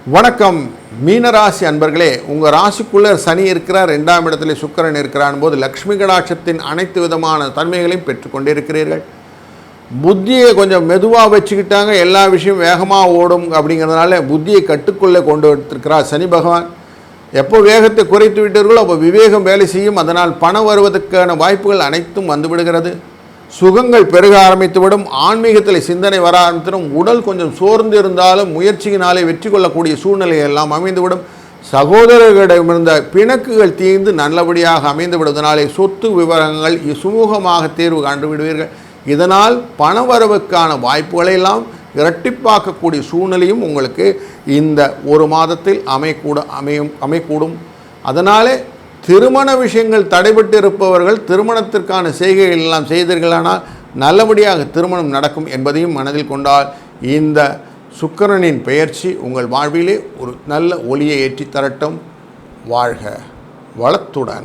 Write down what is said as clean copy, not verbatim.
வணக்கம் மீனராசி அன்பர்களே, உங்கள் ராசிக்குள்ளே சனி இருக்கிறார், 2ஆம் இடத்துல சுக்கிரன் இருக்கிறான் போது லக்ஷ்மி கடாட்சத்தின் அனைத்து விதமான தன்மைகளையும் பெற்றுக்கொண்டிருக்கிறீர்கள். புத்தியை கொஞ்சம் மெதுவாக வச்சுக்கிட்டாங்க, எல்லா விஷயம் வேகமாக ஓடும் அப்படிங்கிறதுனால புத்தியை கட்டுக்குள்ளே கொண்டு வந்துருக்கிறார் சனி பகவான். எப்போ வேகத்தை குறைத்து விட்டீர்களோ அப்போ விவேகம் வேலை செய்யும். அதனால் பணம் வருவதற்கான வாய்ப்புகள் அனைத்தும் வந்துவிடுகிறது. சுகங்கள் பெருக ஆரம்பித்துவிடும். ஆன்மீகத்தில் சிந்தனை வர ஆரம்பித்திடும். உடல் கொஞ்சம் சோர்ந்து இருந்தாலும் முயற்சியினாலே வெற்றி கொள்ளக்கூடிய சூழ்நிலை எல்லாம் அமைந்துவிடும். சகோதரர்களிடமிருந்த பிணக்குகள் தீர்ந்து நல்லபடியாக அமைந்து விடுவதனாலே சொத்து விவரங்கள் சுமூகமாக தேர்வு கண்டு விடுவீர்கள். இதனால் பணவரவுக்கான வாய்ப்புகளை எல்லாம் இரட்டிப்பாக்கக்கூடிய சூழ்நிலையும் உங்களுக்கு இந்த ஒரு மாதத்தில் அமையக்கூடும். அதனாலே திருமண விஷயங்கள் தடைபட்டு இருப்பவர்கள் திருமணத்திற்கான செய்கைகள் எல்லாம் செய்தீர்களானால் நல்லபடியாக திருமணம் நடக்கும் என்பதையும் மனதில் கொண்டால் இந்த சுக்கிரனின் பெயர்ச்சி உங்கள் வாழ்விலே ஒரு நல்ல ஒளியை ஏற்றி தரட்டும். வாழ்க வளத்துடன்.